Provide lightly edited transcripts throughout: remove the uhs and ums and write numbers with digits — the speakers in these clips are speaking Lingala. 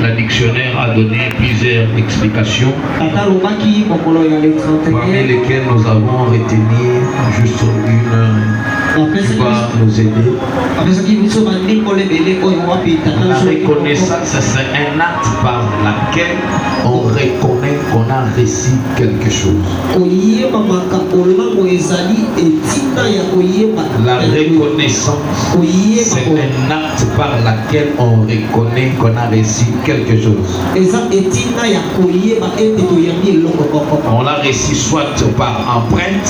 Le dictionnaire a donné plusieurs explications, parmi lesquelles nous avons retenu juste une qui va nous aider. La reconnaissance, c'est un acte par lequel on reconnaît qu'on a reçu quelque chose. La reconnaissance, c'est un acte par lequel on reconnaît qu'on a reçu quelque chose. On l'a reçu soit par empreinte,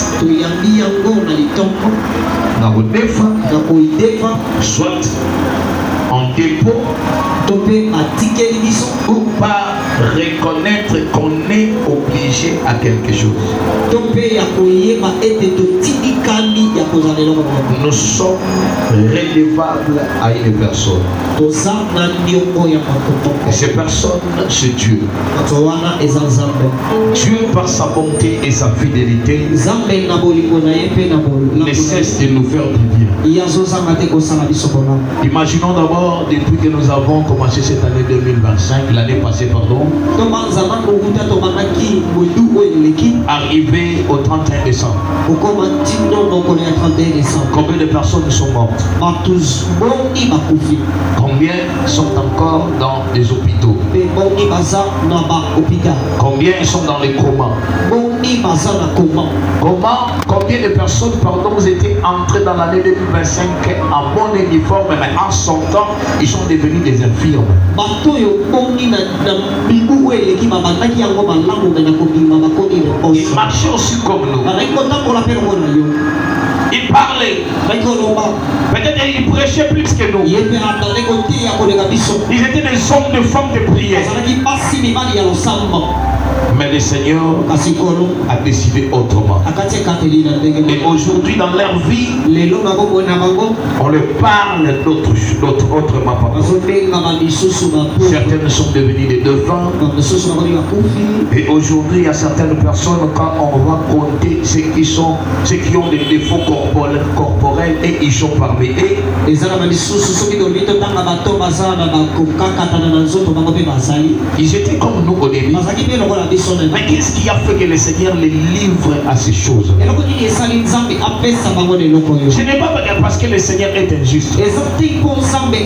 soit en dépôt, ou par reconnaître qu'on est obligé à quelque chose. Nous sommes redevables à une personne. Et cette personne, c'est Dieu. Dieu, par sa bonté et sa fidélité, ne cesse de nous faire du bien. Imaginons d'abord, depuis que nous avons commencé cette année 2025, l'année passée, pardon, arrivé au 31 décembre. Combien de personnes sont mortes? Combien sont encore dans les hôpitaux? Combien sont dans les comas? Combien de personnes, pardon, étaient entrées dans l'année 2025 en bon uniforme, mais en sortant, ils sont devenus des infirmes. Ils marchaient aussi comme nous. Ils parlaient. Peut-être qu'ils prêchaient plus que nous. Ils étaient des hommes de femmes de prière. Mais le Seigneur a décidé autrement. Et aujourd'hui dans leur vie, on leur parle autrement. Certaines sont devenues des devants. Et aujourd'hui, il y a certaines personnes, quand on va compter ceux qui ont des défauts corporels et ils sont parmi eux, ils étaient comme nous au début. Mais qu'est-ce qui a fait que le Seigneur les livre à ces choses? Ce n'est pas parce que le Seigneur est injuste. Mais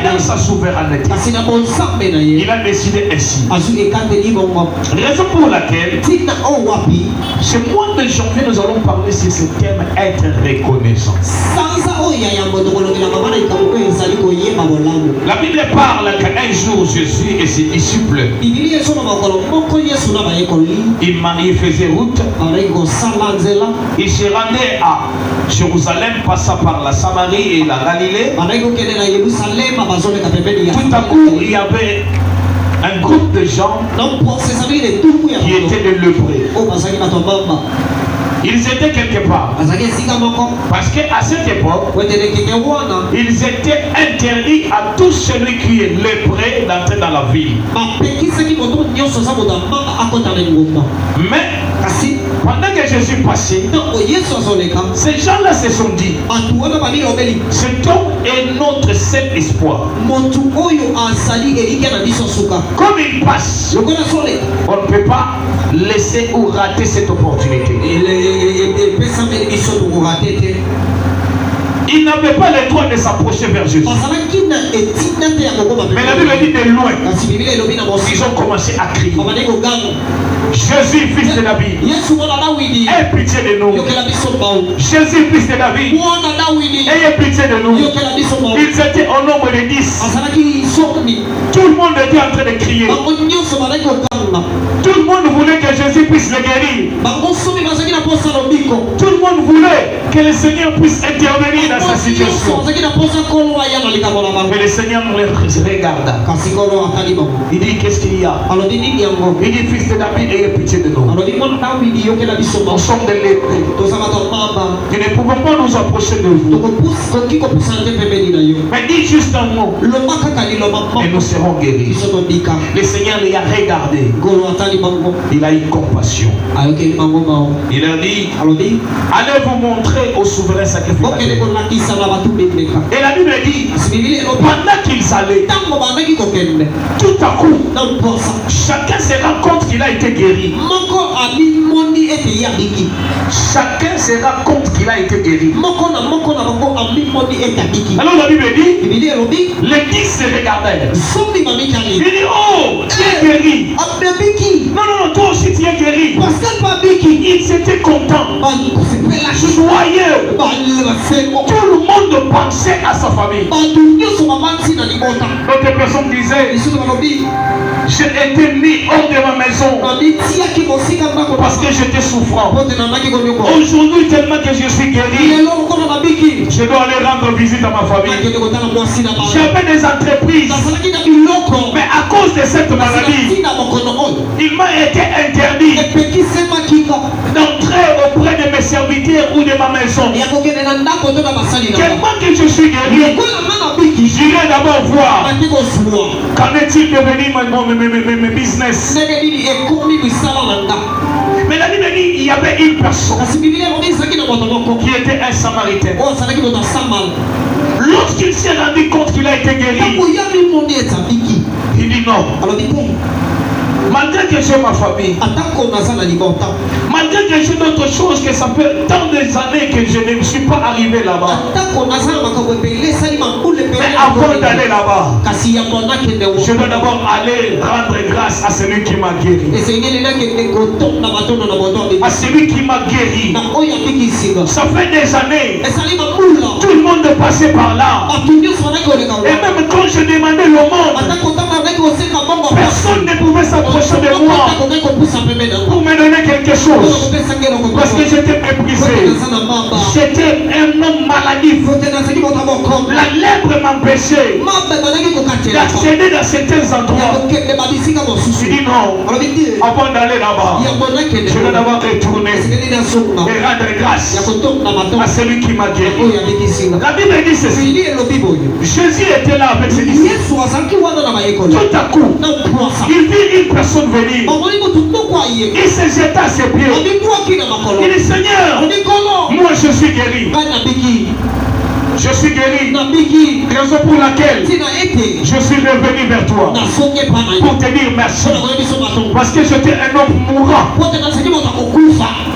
dans sa souveraineté, il a décidé ainsi. Raison pour laquelle, ce mois de janvier, nous allons parler sur ce thème, être reconnaissant. La Bible parle qu'un jour Jésus et ses disciples, il faisait route, il se rendait à Jérusalem, passa par la Samarie et la Galilée. Tout à coup, il y avait un groupe de gens qui étaient des lépreux. Ils étaient quelque part. Parce qu'à cette époque, ils étaient interdits à tout celui qui est lépreux d'entrer dans la ville. Mais pendant que Jésus passait, ces gens-là se sont dit, cet homme est notre seul espoir. Comme il passe, on ne peut pas laisser ou rater cette opportunité. Il n'avait pas le droit de s'approcher vers Jésus. Mais la Bible dit de loin, ils ont commencé à crier, Jésus, fils de David, aie pitié de nous. Jésus, fils de David, ayez pitié de nous. Ils étaient au nombre de 10. Tout le monde était en train de crier. Tout le monde voulait que Jésus puisse le guérir. Tout le monde voulait que le Seigneur puisse intervenir dans sa situation. Mais le Seigneur les regarda. Il dit, qu'est-ce qu'il y a? Il dit, fils de David, ayez pitié de nous. Nous sommes des lépreux. Nous ne pouvons pas nous approcher de vous. Mais dis juste un mot et nous serons guéris. Le Seigneur les a regardés. Il a eu compassion. Il a dit, allez vous montrer montrer au souverain sacrificateur. Et la Bible dit, pendant qu'ils allaient, tout à coup, chacun se rend compte qu'il a été guéri. Chacun se rend compte qu'il a été guéri. Alors la Bible dit, les 10 se regardèrent. Il dit, oh, tu es guéri. Non, toi aussi tu es guéri. Ils étaient contents, joyeux. Tout le monde pensait à sa famille. D'autres personnes disaient, j'ai été mis hors de ma maison parce que j'étais souffrant. Aujourd'hui, tellement que je suis guéri, je dois aller rendre visite à ma famille. J'avais des entreprises, mais à cause de cette maladie, il m'a été interdit d'entrer auprès de mes serviteurs ou de ma maison. Tellement que je suis guéri, j'irai d'abord voir qu'en est-il devenu mes business. Mais la Bible dit il y avait une personne qui était un Samaritain. Lorsqu'il s'est rendu compte qu'il a été guéri, il dit non. Malgré que j'ai ma famille, malgré que j'ai d'autres choses, que ça fait tant des années que je ne suis pas arrivé là-bas, mais avant d'aller là-bas, je dois d'abord aller rendre grâce à celui qui m'a guéri, à celui qui m'a guéri. Ça fait des années, tout le monde passait par là, et même quand je demandais l'aumône, personne ne pouvait s'approcher de moi pour me donner quelque chose, parce que j'étais méprisé. J'étais un homme maladif. La lèpre m'empêchait d'accéder dans certains endroits. Je dis non, avant d'aller là-bas, je dois d'abord retourner et rendre grâce à celui qui m'a guéri. La Bible dit ceci, Jésus était là avec ses disciples. Tout à coup, il vit une personne venir. Il se jeta à ses pieds. Il dit, Seigneur, moi je suis guéri. Je suis guéri. Raison pour laquelle je suis revenu vers toi pour te dire merci. Parce que j'étais un homme mourant.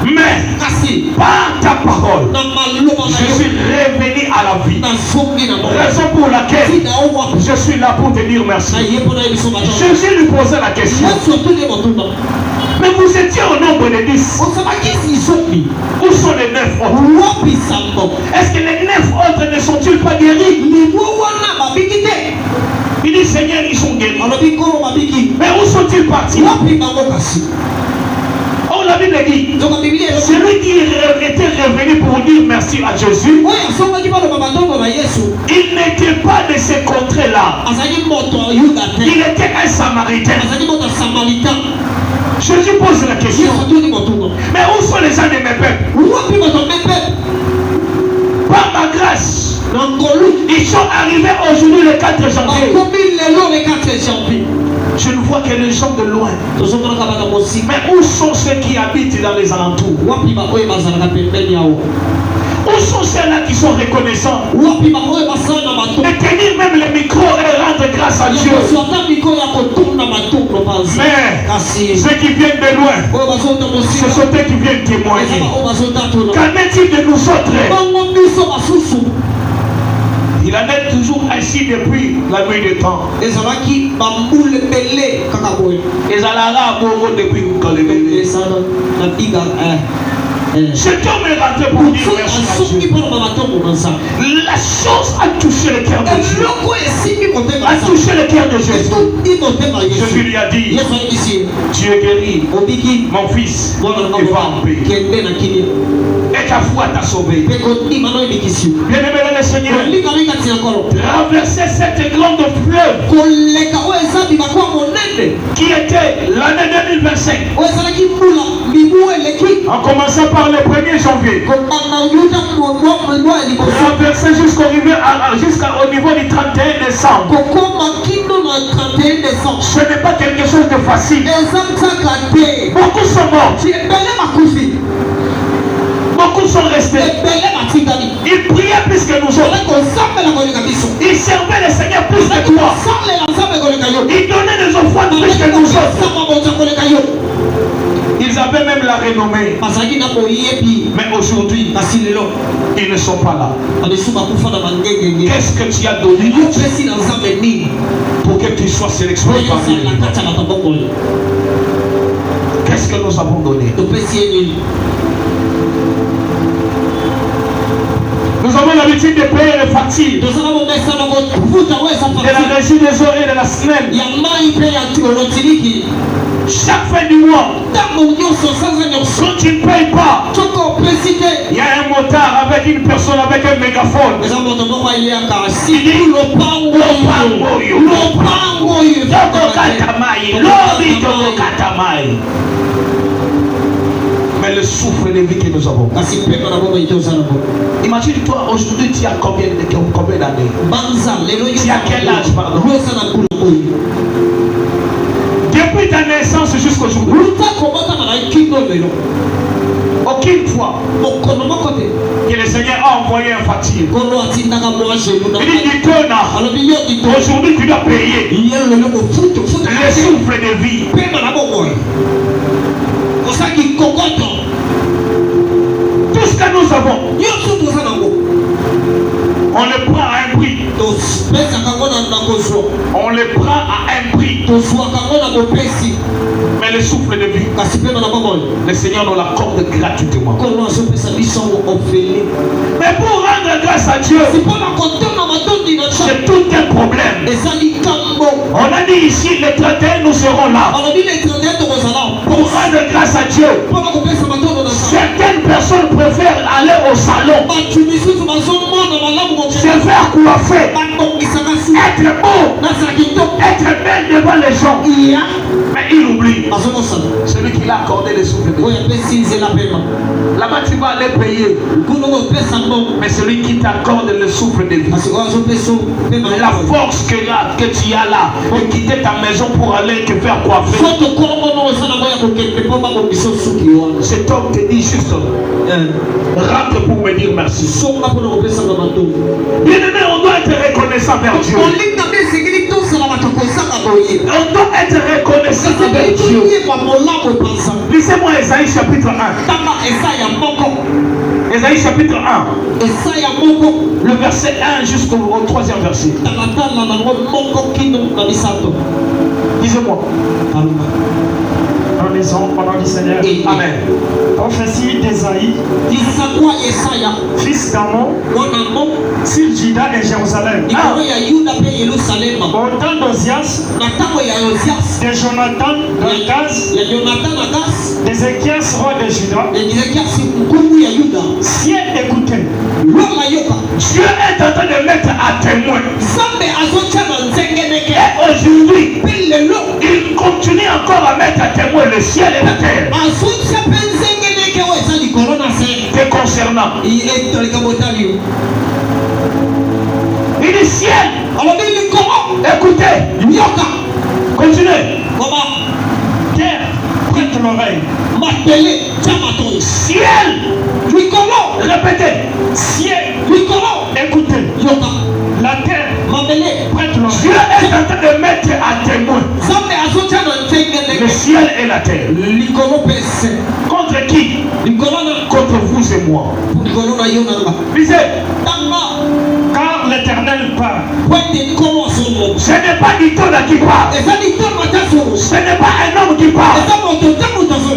Mais par ta parole, je suis revenu à la vie. Raison pour laquelle je suis là pour te dire merci. Jésus lui posait la question. Mais vous étiez au nombre de 10. Où sont les 9 autres? Est-ce que les 9 autres ne sont-ils pas guéris? Il dit, Seigneur, ils sont guéris. Mais où sont-ils partis? Oh, la Bible dit, celui qui était revenu pour dire merci à Jésus, il n'était pas de ces contrées-là. Il était un Samaritain. Jésus pose la question, mais où sont les gens de mes peuples? Par ma grâce, ils sont arrivés aujourd'hui le 4 janvier. Je ne vois que les gens de loin. Mais où sont ceux qui habitent dans les alentours? Où sont ceux-là qui sont reconnaissants et tenir même le micro et rendre grâce à Dieu? Mais ceux qui viennent de loin, ce sont eux qui viennent témoigner. Qu'en est-il de nous autres? Il en est toujours ainsi depuis la nuit des temps. Cet homme est rentré pour dire merci à Dieu. La chose a touché le cœur de Dieu. A touché le cœur de Jésus. Jésus lui a dit, tu es guéri, mon fils, et va en paix. Et ta foi t'a sauvé. Bien-aimé le Seigneur, traverser cette grande fleuve qui était l'année 2025, en commençant par le 1er janvier, traverser jusqu'au niveau du 31 décembre. Ce n'est pas quelque chose de facile. Beaucoup sont morts. Beaucoup sont restés. Ils priaient plus que nous autres. Ils servaient le Seigneur plus que toi. Ils donnaient des offrandes plus que nous autres. Ils avaient même la renommée. Mais aujourd'hui, ils ne sont pas là. Qu'est-ce que tu as donné pour que tu sois sélectionné parmi les vivants? Qu'est-ce que nous avons donné? Nous avons l'habitude de payer les factures de la régie des eaux et de la semaine. Chaque fin du mois, quand tu ne payes pas, il y a un motard avec une personne avec un mégaphone. Il dit mais le souffle de vie que nous avons. Imagine-toi, aujourd'hui tu as combien d'années? Tu as quel âge, pardon? Depuis ta naissance jusqu'aujourd'hui, aucune fois que le Seigneur a envoyé un facture. Il dit, aujourd'hui tu dois payer le souffle de vie. Tout ce que nous avons, on le prend à un prix. On le prend à un prix. Mais le souffle de vie, le Seigneur nous l'accorde gratuitement. Mais pour rendre grâce à Dieu, c'est tout un problème. On a dit ici, les 31 nous serons là. Pour rendre grâce à Dieu, certaines personnes préfèrent aller au salon, se faire coiffer, être beau, être belle devant les gens. Mais il oublie celui qui l'a accordé le souffle de vie. Là-bas tu vas aller payer, mais celui qui t'accorde le souffle de vie, la force que tu as là, et quitter ta maison pour aller te faire coiffer. Cet homme te dit juste, rentre pour me dire merci. Bien aimé, on doit être reconnaissant vers Dieu. On doit être reconnaissant vers Dieu. Lisez-moi Esaïe chapitre 1. Esaïe chapitre 1. Le verset 1 jusqu'au 3e verset. Lisez-moi. Nous lisons au nom du Seigneur. Amen. Prophétie d'Esaïe, fils d'Amon, sur Juda et Jérusalem. Au temps d'Ozias, de Jonathan d'Akaz, d'Ézéchias, roi de Juda. Ciel, écoutez. Dieu est en train de mettre à témoin. Et aujourd'hui, il continue encore à mettre à témoin le ciel et la terre. Te concernant. Il dit ciel. Écoutez. Continuez. Terre, prête l'oreille. Ciel. Répétez. Ciel, écoutez. La terre, prête l'oreille. Dieu est en train de mettre à témoin le ciel et la terre. Contre qui? Contre vous et moi. Lisez. Car l'Éternel parle. Ce n'est pas Niton qui parle. Ce n'est pas un homme qui parle.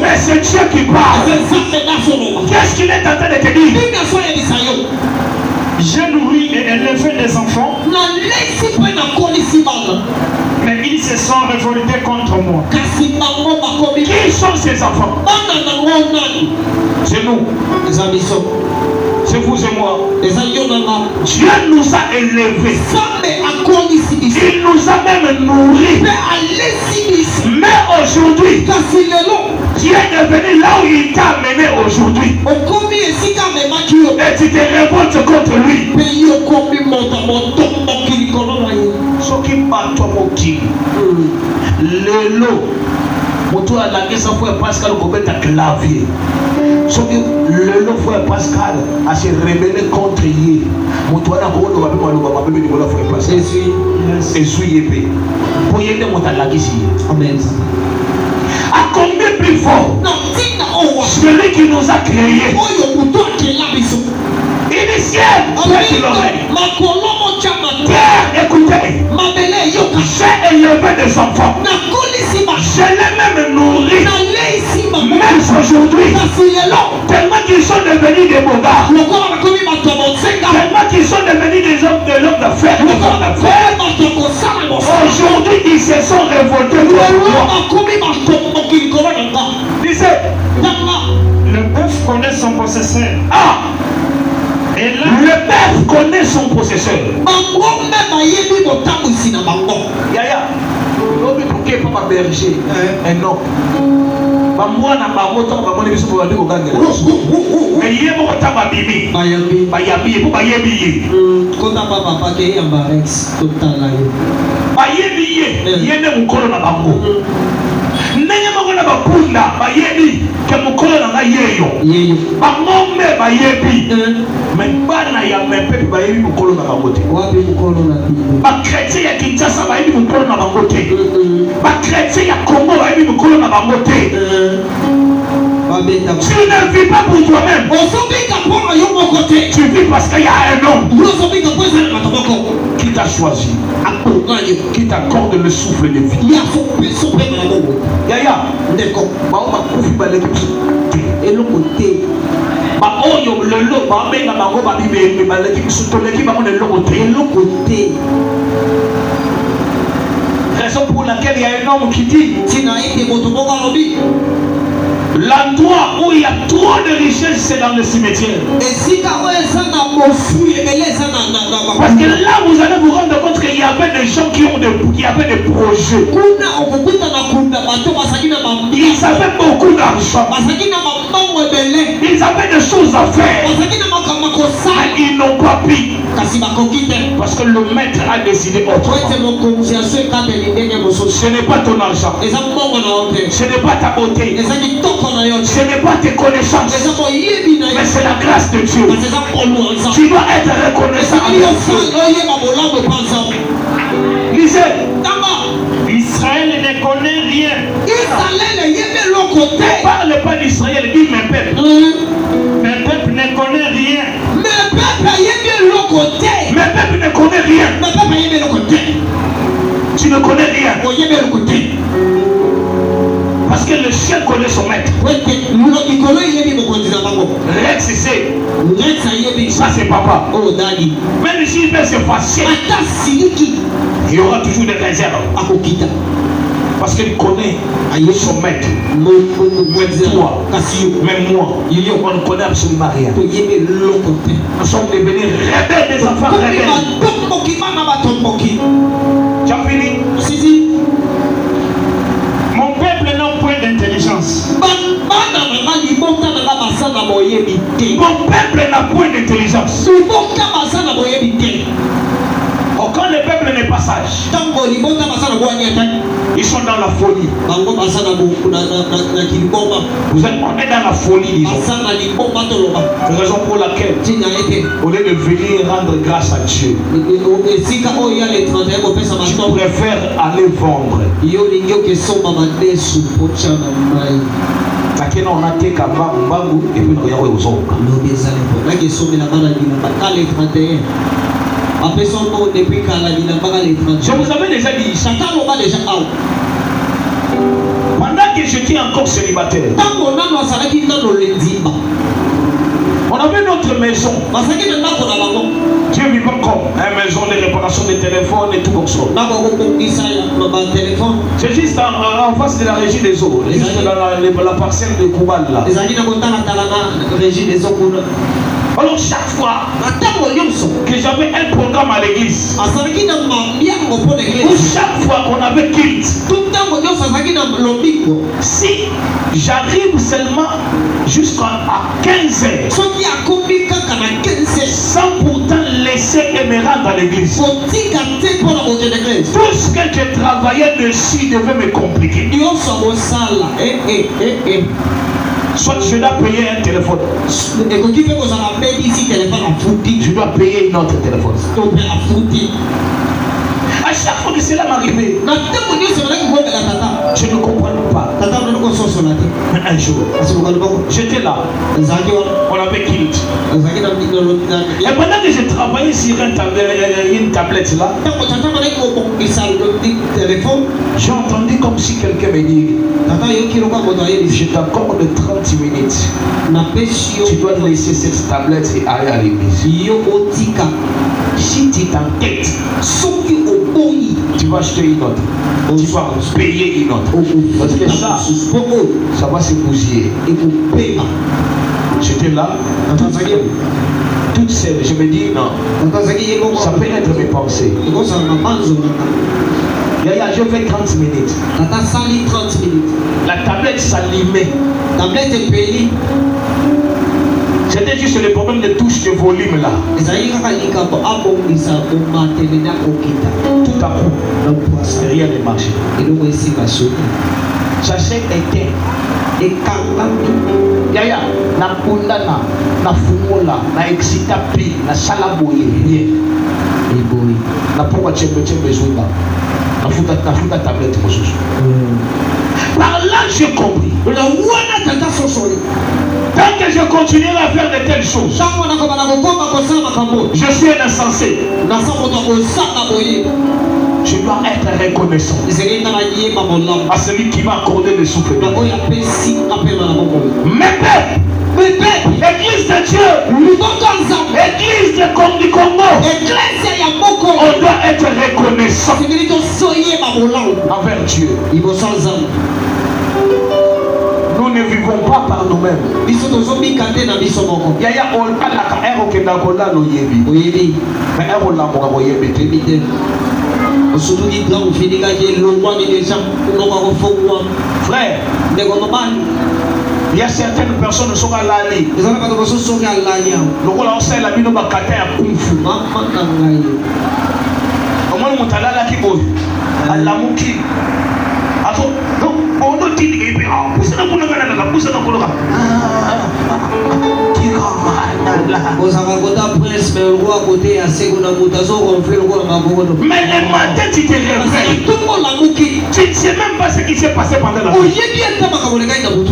Mais c'est Dieu qui parle. Qu'est-ce qu'il est en train de te dire? J'ai nourri et élevé des enfants, mais ils se sont révoltés contre moi. Qui sont ces enfants? C'est nous. C'est vous et moi. Dieu nous a élevés. Il nous a même nourris. Mais aujourd'hui, tu es devenu là où il t'a amené aujourd'hui. Et tu te révoltes contre lui. Ce qui bat toi, mon qui. Le lot. Moto a la guerre, ça faut passer le gobet à clavier. Le frère Pascal a se rebellé contre lui. Mon toit n'a pas frère Pascal. Et suis épée. Pour y aider mon talent ici. Amen. À combien plus fort? Celui qui nous a créés. Initial. Père, écoutez. J'ai élevé des enfants. Je l'ai même nourri. Même aujourd'hui. Tellement qu'ils sont devenus des bogards. Tellement qu'ils sont devenus des hommes de l'homme d'affaires. Aujourd'hui, ils se sont révoltés contre moi. Lisez. Le bœuf connaît son possesseur. Ah! Et là, le bœuf connaît son possesseur. Yaya, l'homme est pas ma berger. Un homme. Moi, na bango to ba moni biso ba ndiko gangela. Mais yebo ko tamba bibi. Bayabi po bayebi. Ko tamba papa ke yamba ex totala yo. Bayebi yene mukolo na bango. Nenya mako na bakunda bayebi ke mukolo na yeyo. Bangombe bayebi. Mais bana ya mepe bayebi mukolo na bango te. Wapi mukolo na bibi. Ba chrétien ya Kinshasa bayebi mukolo na bango te. Ba chrétien ya Congo bayebi mukolo na bango te. Tu ne vis pas pour toi-même. Tu vis parce qu'il y a un homme qui t'a choisi, qui t'accorde le souffle de vie. Yaya, raison pour laquelle il y a un homme qui dit l'endroit où il y a trop de richesses, c'est dans le cimetière. Parce que là, vous allez vous rendre compte qu'il y avait des gens qui avaient des projets. Ils avaient beaucoup d'argent. Ils avaient des choses à faire. Mais ils n'ont pas pu. Parce que le maître a décidé autrement. Ce n'est pas ton argent. Ce n'est pas ta beauté. Ce n'est pas tes connaissances. Mais c'est la grâce de Dieu. Tu dois être reconnaissant à Dieu. Lisez. Israël ne connaît rien. Ne parle pas d'Israël, dis mes peuples. Mes peuples ne connaissent rien. Mes peuples ne connaissent rien. Tu ne connais rien. Parce que le chien connaît son maître. Rex c'est. Ça c'est papa. Même s'il peut se fâcher, il y aura toujours des réserves. Parce qu'il connaît son maître. Même toi, même moi, on ne connaît absolument rien. Nous sommes devenus rebelles, des enfants rebelles. Tu as fini? Mon peuple n'a point d'intelligence. Mon peuple n'a point d'intelligence. Quand le peuple n'est pas sage, ils sont dans la folie. On est dans la folie, disons. C'est la raison pour laquelle, au lieu de venir rendre grâce à Dieu, tu préfères aller vendre. Lakini unateka mbangu et puis yawe uzonga. Je vous avais déjà dit, pendant que j'étais encore célibataire, on avait notre maison. Dieu vivant comme une maison de réparation de téléphone et tout comme ça. C'est juste en face de la régie des eaux, juste dans la parcelle de Koubal là. Alors chaque fois que j'avais un programme à l'église, ou chaque fois qu'on avait culte, si j'arrive seulement jusqu'à 15 heures, sans pourtant laisser et me rendre à l'église, tout ce que je travaillais dessus devait me compliquer. Soit je dois payer un téléphone. Je dois payer une autre téléphone. À chaque fois que cela m'arrivait, je ne comprenais pas. Mais un jour, j'étais là. On avait quitté. Et pendant que je travaillais sur une tablette là, j'ai entendu comme si quelqu'un me dit, je t'accorde 30 minutes. Tu dois laisser cette tablette et aller à l'église. Si tu t'entêtes, tu vas acheter une autre. Tu vas payer une autre. Parce que ça va se bousiller. J'étais là, toute seule. Je me dis non, ça peut être mes pensées. Je fais 30 minutes. La tablette s'allumait. C'était juste le problème de touche de volume là. Tout à coup, rien ne marchait. Ça s'est éteint. Yaya, na kundana, na fumola, na excita pi, na salaboye, bien. Na pourquoi tu as besoin là? Na futa tablette mosusu. Par là j'ai compris. Tant que je continuerai à faire de telles choses, je suis un insensé. Je dois être reconnaissant à celui qui m'a accordé le souffle. Mes pères, Église de Dieu, Église du Congo, on doit être reconnaissant envers Dieu. Nous ne vivons pas par nous-mêmes. Yaya olaka ero kenda kola no yebi. Mais ero la mo ko yebi te. Frère, il y a certaines personnes qui sont à l'année. Le rôle c'est la bino bakata ya kung fu. Comment on t'a là qui boy? Allah muki. Ato, non, on doit dire que pousse na kuna kana pousse na kuna. Mais le matin tu te réveilles. Tu ne sais même pas ce qui s'est passé pendant la nuit.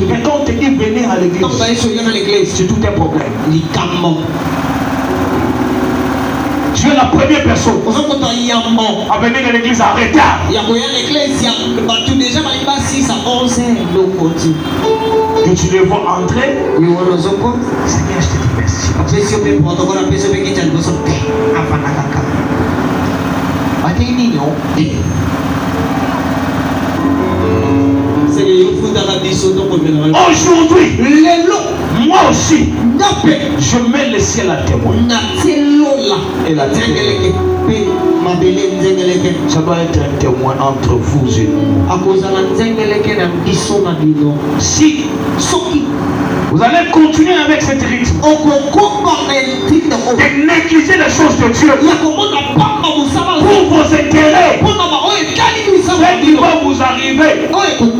Mais quand on te dit venir à l'église, c'est tout un problème. Tu es la première personne à venir à l'église en retard. Que tu les vois entrer. Seigneur, je te dis merci. Aujourd'hui, moi aussi, je mets le ciel à témoin. Et la terre. Ça doit être un témoin entre vous et nous. Si vous allez continuer avec cette rythme de négliger les choses de Dieu pour vos intérêts, ce qui va vous arriver, vous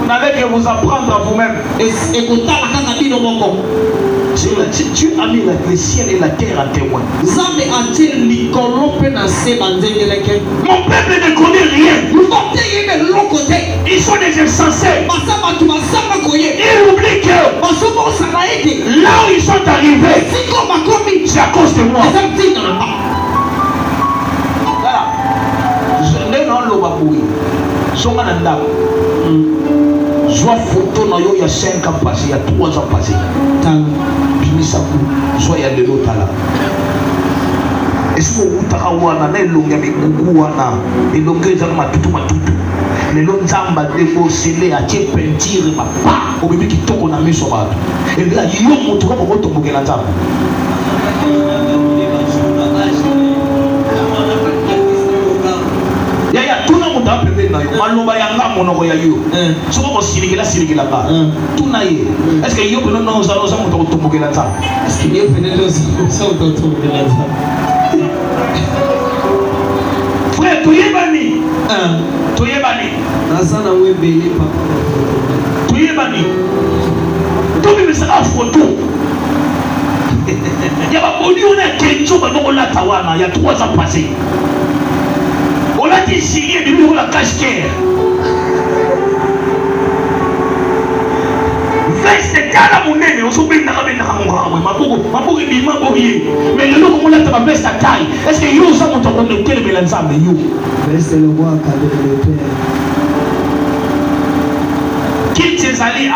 n'allez que vous apprendre à vous-même. Dieu a mis le ciel et la terre en témoin. Mon peuple ne connaît rien. Ils sont des insensés. Ils oublient que là où ils sont arrivés, c'est à cause de moi. Voilà. Soit photo na yo ya 5 ans passé, il y a 3 ans passé. Soit il y a de l'autre là. Est-ce que vous avez un elonga avec Gouana, elonga avec matutu. Les longs zamba dépossédés à tirer peinture, papa, au bébé qui tombe dans mes sauvages. Et là, il y a un moto pour tomber la table. Yaya, tout le monde a appelé na yo. Maloba yanga monoko ya yo. Soko ko silikela ka. Tout na ye. Est-ce que yo peno na oza moto ko tombokela tsa? Est-ce que yo peno na oza moto ko tombokela tsa? Frère, toyebani. Toyebani. Nasana webele papa. Toyebani. Tout le monde sera photo. Il y a pas de on a quelque il y a 3 ans passés. On a dit signé du bureau la cache-caire. Veste tala munene osobe na kabe na ngwa maboko bima boye mais le logo la ta veste taille est-ce que yo ça monte comme quel melanzambe yo veste le roi cadeau de père qui t'es allé à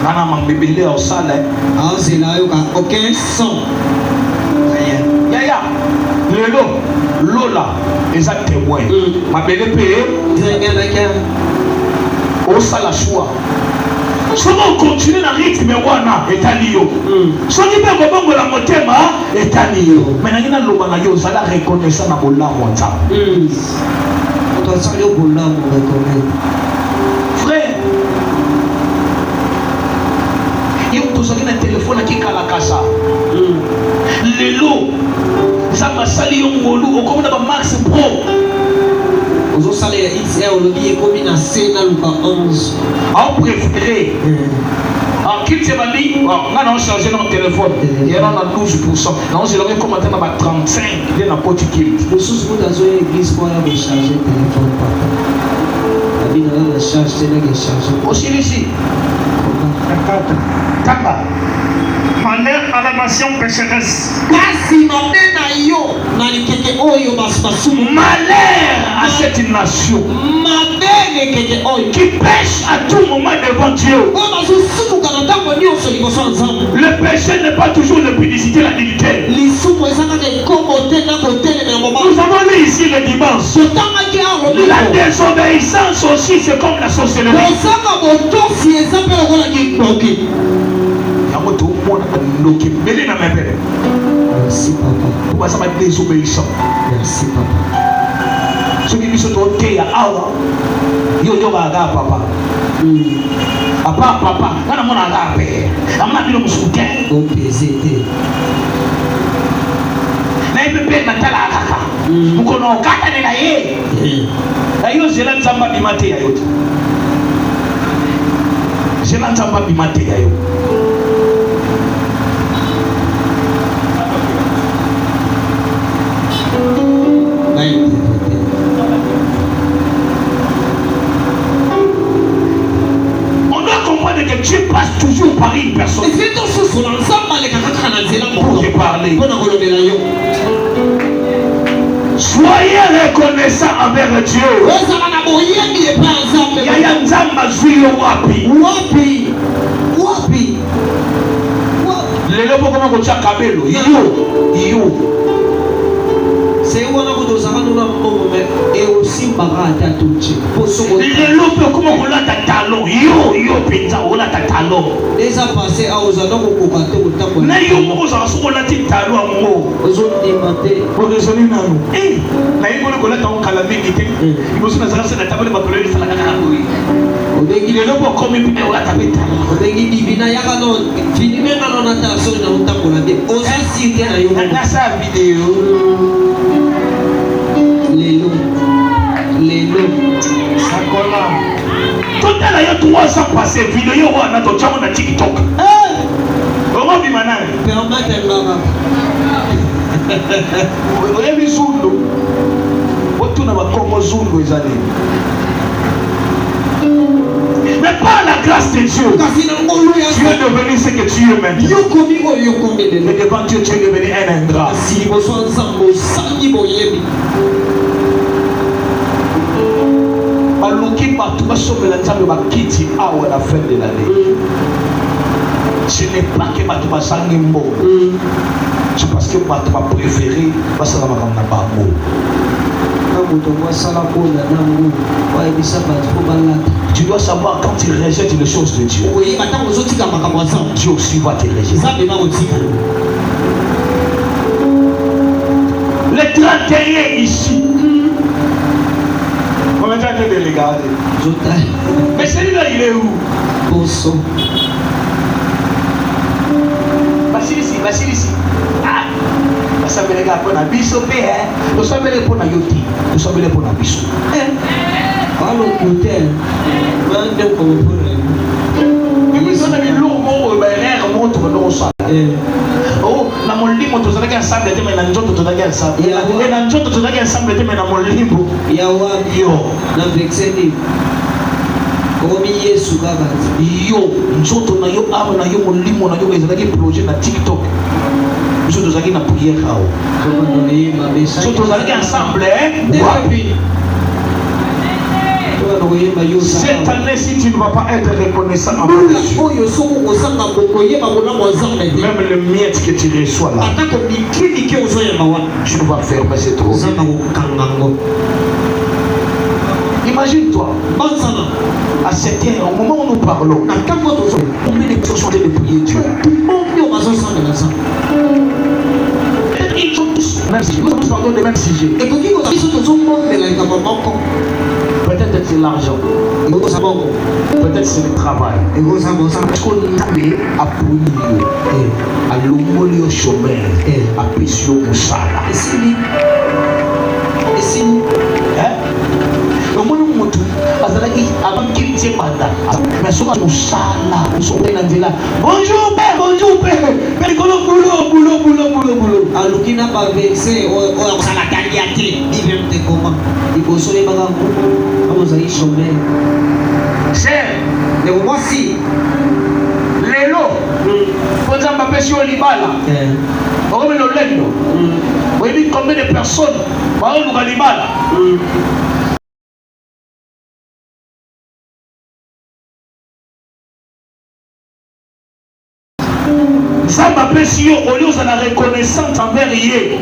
nana mambebele au sale ah c'est là yo aucun son ya lelo lola exact témoin mabele pe au sala choix. Si on continue dans le rythme, c'est un lion. Si on dit que la motema est un lion. Mais il y a un loba na yo, ça la reconnaissance na bola monta. On doit saluer bola mon reconnaître. Frère, il y a un téléphone qui kala kasa. Lelo, ça m'a sali yon molu, on commence à Max Pro. Vous allez XR, le billet combine à Sénat ou à 11. On préféré. Qui te va dire, on a changé notre téléphone. Il y a 12%. Non, j'ai le commentaire à 35. Il y a un petit qui. Vous souvenez dans une église pour aller charger le téléphone, papa. La vie dans la charge, c'est là qu'il charge. Aussi ici. Tamba. Malheur à la nation pécheresse. Malheur à cette nation qui pêche à tout moment devant Dieu. Le péché n'est pas toujours le publicité, la dignité. Nous avons lu ici le dimanche. La désobéissance aussi, c'est comme la sorcellerie. Merci papa. Pourquoi ça va être désobéissant? Merci papa. Ce qui dit sauter à awa, yo baga papa. Papa, quand on a la paix, on a vu le soutien. Au PZT. Mais il peut pas mettre la caca. Vous connaissez kata de la ye. D'ailleurs, j'ai l'ensemble bimate ya yote. J'ai l'ensemble bimate ya yote. On doit comprendre que Dieu passe toujours par une personne pour te parler. Soyez reconnaissants envers Dieu. Yaya nzamba zuyo wapi. Lelo pokoma kocha kabelo. Iyo. C'est où on a besoin de nous et aussi barata touché. Lelo pokoma kola ta talon. Yo penza ola ta talon. Déjà passé à Ozana ko kokate utako. Na yo moko za so kola ti talon mo. Ozo demandé. Pour raisonner nanu. Na yo kola ta kala mingi te. Ibo sina za na tabale bakolo ni sala kaka ngoi. Obengi lelo pokoma pe ola ta betala. Obengi bibina yaka no fini même na nata so na utako la bien. Ozo site na yo. Na sa vidéo. Lelo Sakola. Total il y a 3 ans passé vidéo wana to chamo na TikTok. Comment bi manane? Permettre ngaba. Oye bizundu. Otuna ba Congo zundu ezali. Mais par la grâce de Dieu, tu es devenu ce que tu es maintenant. Et devant Dieu, tu es devenu un ingrat. Baluki partout, la table bakiti à la fin de l'année. Ce n'est pas que Batou Basangimbo. C'est parce que Batou m'a préféré, parce que tu dois savoir quand tu rejettes les choses de Dieu, Dieu aussi va te rejeter. Le 31 ici. Combien de temps tu es regarder? Mais celui-là, il est où? Bosso. Basile ici. Ah! Nous sommes les gars pour la biso, nous sommes les pour la yoti, nous sommes les pour la biso. Parle au côté, même comme pour nous sommes les lourds mots, Oh, na molimo tozalaki ensemble te mais na nzoto tozalaki ensemble. Et na nzoto tozalaki ensemble te mais na molimo. Yawa Yo, na vexeni. Omi Yesu kaka. Yo, nzoto na yo awa na yo molimo na yo ezalaki projet na TikTok. Nous sommes allés dans la prière. Nous sommes allés ensemble. Cette année, si tu ne vas pas être reconnaissant envers Dieu, même le miettes que tu reçois là, tu ne vas faire pas c'est trop. Imagine-toi, à cette heure, au moment où nous parlons, combien de personnes sont allées prier Dieu? Même si nous parlons des mêmes sujets. Peut-être c'est l'argent. Peut-être c'est le travail. Parce qu'on est à Pouilly, à l'Omoli au chômeur, à Pessio au Sala. Et si nous, le monde motu, avant qu'il tienne mandat, mais souvent au Sala, nous sommes dans la bonjour père, bonjour père, père, boulot. Alors qui n'a pas vexé, on a la qualité, dit-même de comment. Il faut sauver ma gamme, comment ça y chômer. Cher, mais voici. Lélo, pour exemple, ma passion Libala. On remet le lendo. Vous voyez combien de personnes vont nous Libala. Ça m'appelle si au lieu de la reconnaissance envers Yé.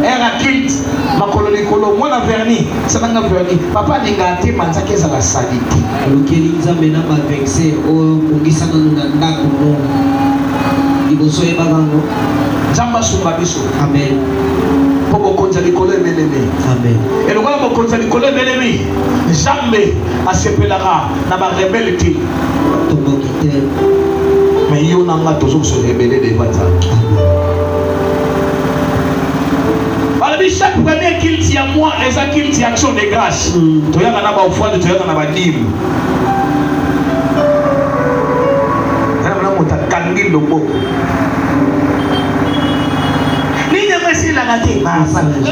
Erakilt, ma colonicolo, moi la verni, ça n'a pas verni. Papa n'est gâté, mais ça qu'est-ce que la salite. Le Kélinza mena pas vexé, oh, on dit ça dans le nanda, il faut soyer bagango. Zamba Sumbabiso. Amen. Pour qu'on s'aille coller l'ennemi. Amen. Et le roi pour qu'on s'aille coller l'ennemi. Jamais à ce pélara n'a pas rebelle. Mais il y a toujours se rébeller devant ça. Chaque premier qu'il tient moi, les qu'il tient action de grâce. Tu as un abat au foie, tu as un abat d'hymne. Tu as un abat de beau. L'île de Messi l'a gâté. Massa, je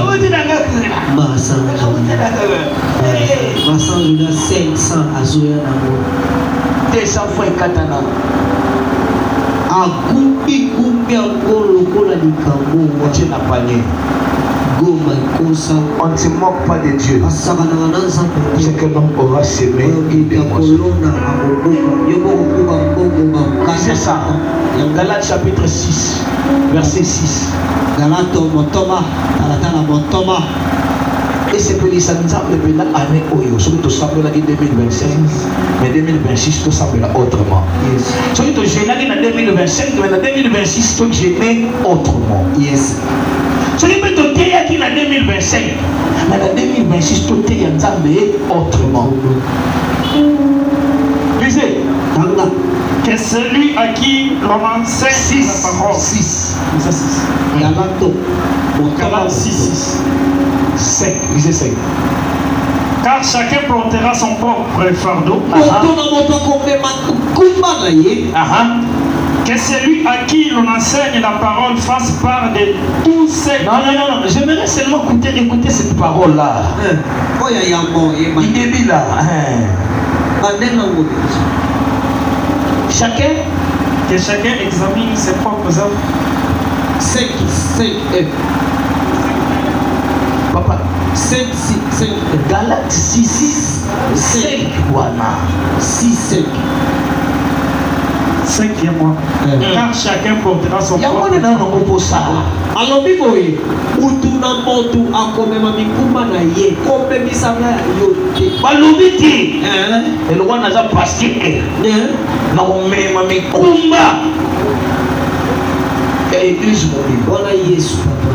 dois 500 à Zoya d'amour. 200 fois katana. A kumbi encore le cola du Cambo. Tu n'as pas né. On ne se moque pas de Dieu. Ce que l'homme aura semé, il démontre. C'est ça. Galates chapitre 6, verset 6. Et c'est que les ensembles de la année Oyo, ce que tu sembles là 2025, mais 2026 tu sembles là autrement. Ce que tu gênes en 2025, mais en 2026 tu gênes autrement. Yes. Ce qui peut te dire qu'il en 2025, mais en 2026 tu te gênes autrement. Lisez. Que celui à qui l'on enseigne la parole. 6. Galates 6. 5. Lisez 5. Car chacun portera son propre fardeau. Que celui à qui l'on enseigne la parole fasse part de tous ces... Non. J'aimerais seulement écouter cette parole-là. Il débile là. Que chacun examine ses propres œuvres. 5. Papa. 5. Galates 6. 5. Voilà. 6. 5e mois. Car chacun portera son propre. Alors, utuna motu akomema mikumba na ye kombe misanga yote balobiti elwa naza pastike na omema mikumba ya église mobile wana Yesu papa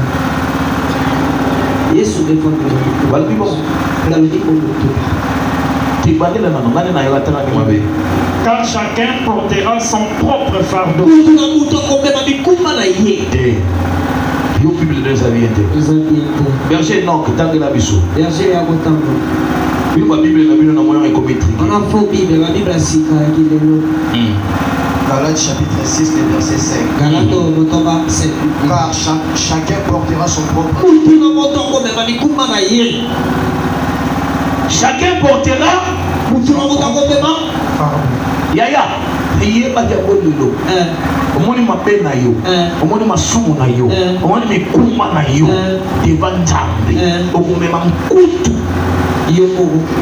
Yesu defendre balobi bon ngalobi bongo tibandela na ngane na yo atana ni mabe. Car chacun portera son propre fardeau. utuna motu akomema mikumba na ye Yo Bible de sa vie était. Berger non, tangue la biso. Berger ya kotango. Bible la Bible na moyen écométrique. On a faux Bible, la Bible sika qui lelo. La Galates chapitre 6, le verset 5. Car chacun portera son propre. Chacun portera. Yaya. Yeba diabo lelo. Omoni mabe na yo. Omoni masumu na yo. Omoni mikuma na yo. Devant Nzambe. Okumema mkutu.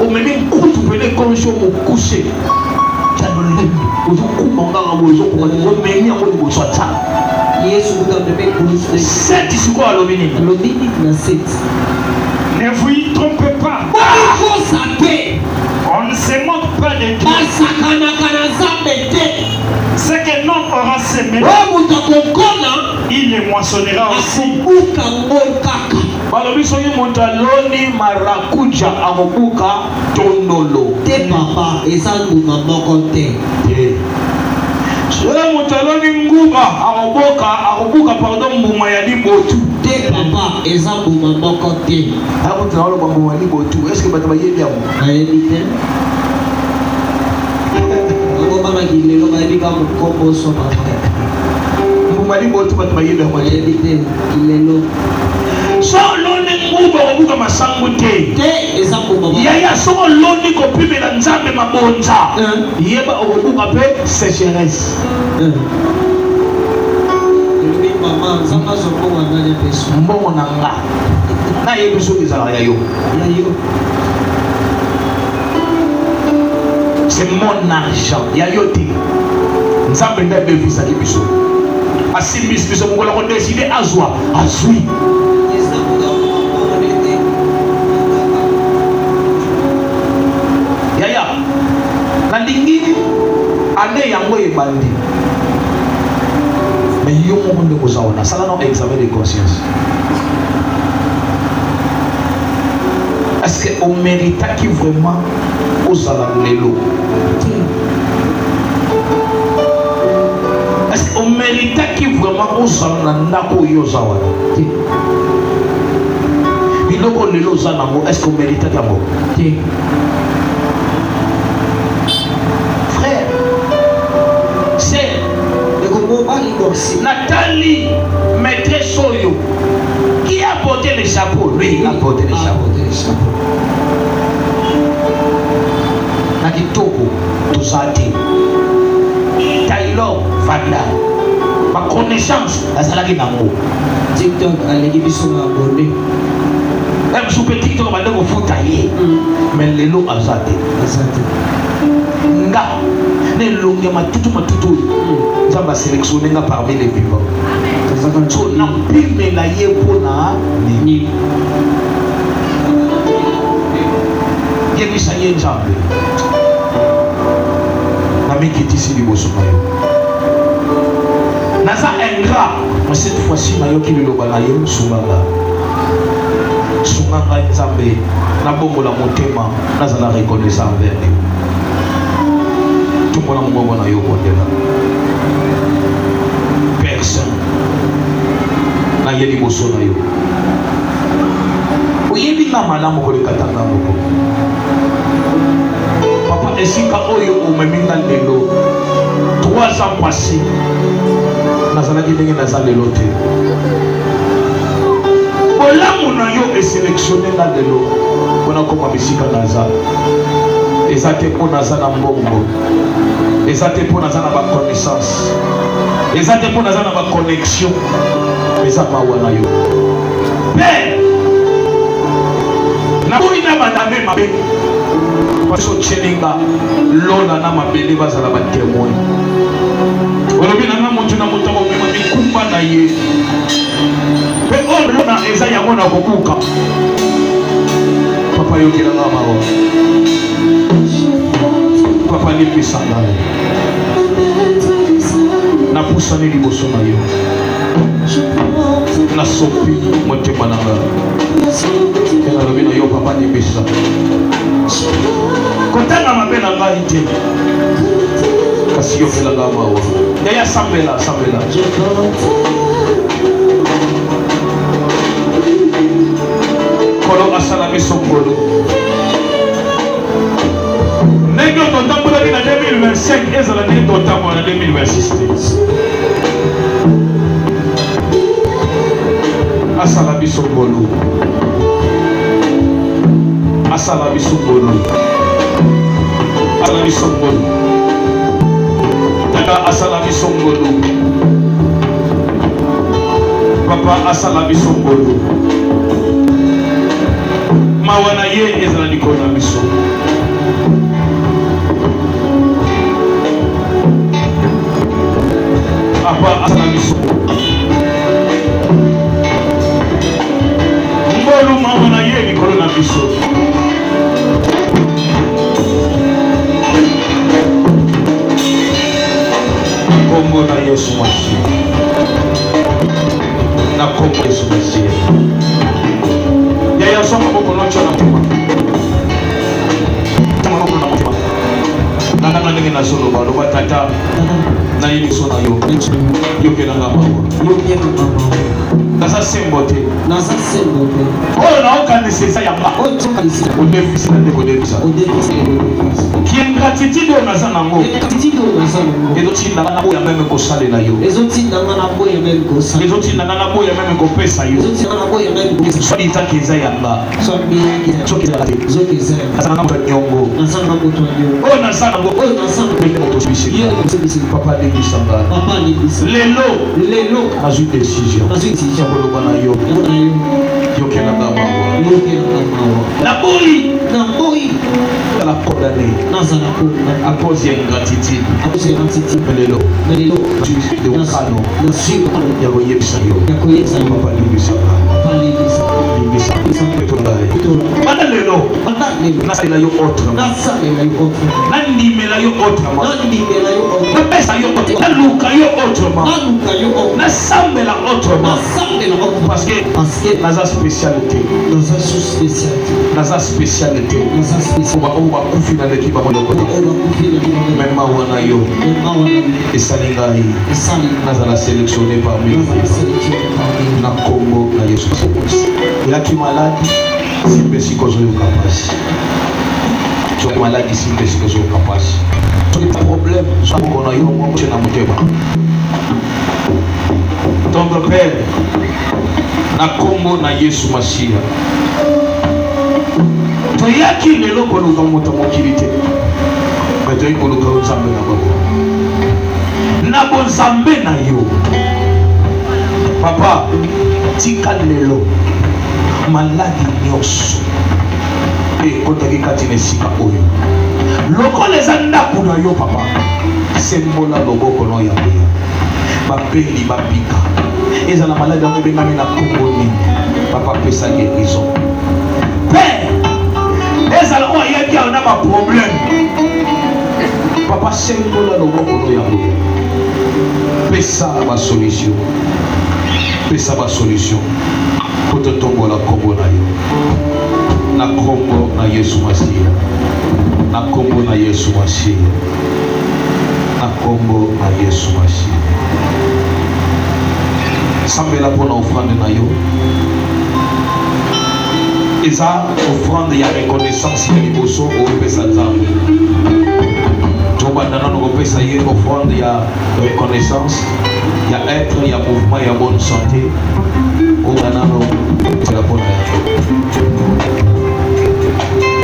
Omemi mkutu pele konjo mukuse. Chano lembi. Uzukuma nganga muzukuma. Omemi ya mwini muzwata. Yesu kuta seti siko alomini. Alomini na seti. Ne vous y trompez pas. On ne se moque pas de Dieu. Ce que l'homme aura semé, il le moissonnera aussi. Balobisoyi montaloni marakuja amobuka tondolo. Te papa ezanguma moko te. Sola montaloni nguba amobuka pardon mbuma ya libotu. Te papa ezanguma moko te. Ako tunalo mbuma ya libotu. Est-ce que bataba yebi amo? Ayebi te. Mama kilelo bayebi ka mukombo so papa. Mbuma libotu bataba yebi amo. Ayebi te kilelo. So loni nguba obuka masangu te. Te ezanguma. Yaya so loni kopimela Nzambe mabonza. Yeba obuka pe sécheresse. Mama nzamba zoko wananya peso. Mbongo nanga. Na yebi so bizala yayo. Yayo. C'est mon argent. Yayo ti. Nzambe nda bevisa ki biso. Asimbis biso moko la ko décider azwa, azwi. Yaya. Nandingi ane yango ebandi. Mais yo mo nde kozaona. Sala no examen de conscience. Est-ce qu'on mérite qui vraiment aux alalelo? Est-ce qu'on mérite qui vraiment aux alalako yozawa? Biloko lelo zanamo, est-ce qu'on mérite d'amo? Frère, c'est Nathalie, maîtresse Soyo. Qui a porté les chapeaux? Lui, il a porté les chapeaux. Nakitoko, Touzati, Taylor, Fadla. Ma connaissance, la salade d'amour. TikTok, allez, ils sont abonnés. Même sous petit TikTok, on va dire qu'il faut tailler. Mais les lots à Zate. Nga, les lots, il y a tout. Ça va sélectionner parmi les vivants. So na pime la yepo na nini yebisa ye Nzambe na mikitisi liboso na yo naza ingrat mais cette fois-ci na yoki liloba na ye sunganga Nzambe na bongo la motema nazala reconnaissant envers lui tout mon amour na yo kondela personne na yeli boso na yo oyebi na malamu kolekata nga moko papa esika oyo omemi nga lelo 3 ans passé nazalaki ndenge naza lelo te bolamu na yo eselektionne nga lelo mpona koma bisika naza eza te mpo naza na mbongo eza te mpo naza na baconnaissance eza te mpo naza na baconnexion eza mawa na yo mpe nakoyi na bandame mabe paso tieninga lola na mabele bazala batémoin olobi nanga motu na moto amomema mikumba na ye mpe oyo lona eza yango na kobuka papa yokelanga mawa papa limbisa ngai napusani liboso na yo nasopi motema na nga nalobi na yo papa limbisa kotanga mabe na ngai te kasi yokelanga mawa yaya sambela kolo asala biso ngolo ndenge ototambolaki na 2025 5 ezala nde totambola na 2026 asala biso ngolu asala biso ngolu asala biso ngolu tata asala biso ngolu papa asala biso ngolu mawa na ye ezala likolo na biso papa asala biso ngolu mawa na ye likolo na biso kombo na Yesu Masiya na kombo Yesu Masiya yaya soma boko nocho na mtima tama boko na mtima nanga na ndenge na solo ba roba tata na yini sona yo yoke na ngama yoke na ngama nasa sembote oyo naokanisa yamba odefisi na ndeko defisa kiengratitude oyo naza nango ezotindanga na boya meme kosalela yo ezotindanga na boya meme kopesa yo soki ezaki eza yamba soki ezalate nazanga moto ya nyongo oyo naza nango papa alebisanga lelo nazwi décision koloba na yo yokelanga mawa naboyi la condamné à cause de ingratitude lelo de ukano ya koyebisa yo papa libisaka banda lelo nasalela yo autrement nandimela yo autrement napesa yo naluka yo autrement nasambela autrement parce que naza spécialité bakufi na leki bamoloko mema wana yo esali ngai nazala sélectionné parmi na kombo na Yesu elaki maladi simpesi kozoyoka pasi soki maladi simpesi kozoyoka pasi soki problème soko na yo moche na motema donc père na kombo na Yesu Masiya toyaki lelo koluka moto mokili te me toyei koluka nzambe na bango na bonzambe na yo papa tika lelo maladi nyonso ekotaki kati na esika oyo lokola eza ndako na yo papa sembola loboko no ya boya babeli babika ezala maladi yango ebengami na kombo nini papa pesa guérison père ezala oyo ayaki ayo na baproblème papa sembola loboko no ya boya pesa basolution po totombola kombo na yo na kombo na Yesu Masiya na kombo na Yesu Masiya na kombo na Yesu Masiya sambela mpona offrande na yo eza offrande ya reconnaissance ya liboso opesa nzambe tobanda nano kopesa ye offrande ya reconnaissance ya être ya mouvement ya bonne santé oga nano tela mpona yango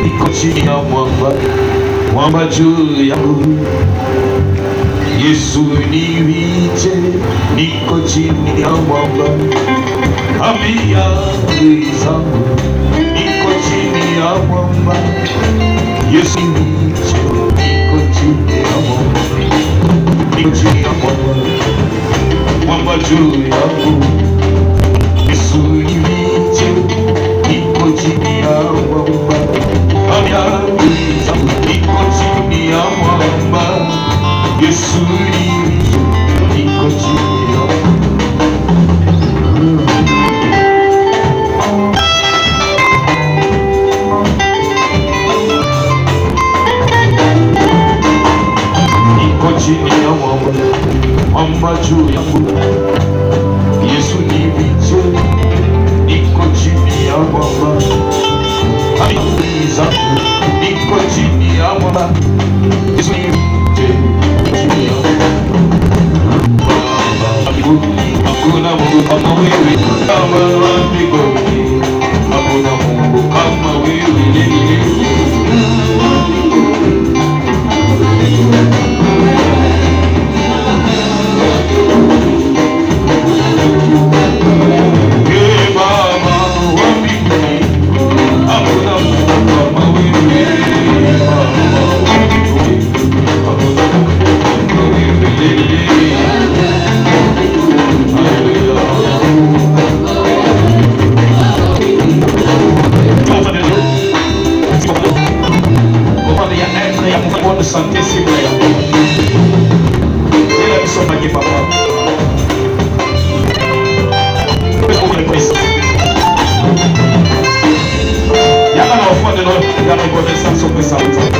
ikochini ya mwamba juu yangu Yesu niviche niko chini ya mwamba amia zangu niko chini ya mwamba Yesu niviche niko chini ya mwamba mwamba juu yangu Yesu niviche niko chini ya mwamba amia zangu niko chini ya mwamba Yesu niko chini ya mwamba juu yangu Yesu niviche niko chini ya mwamba amia zangu niko chini ya mwamba Yesu niviche bonne santé s'il vous plaît. Et la mission paquet papa. Il y a un enfant de notre reconnaissance au président.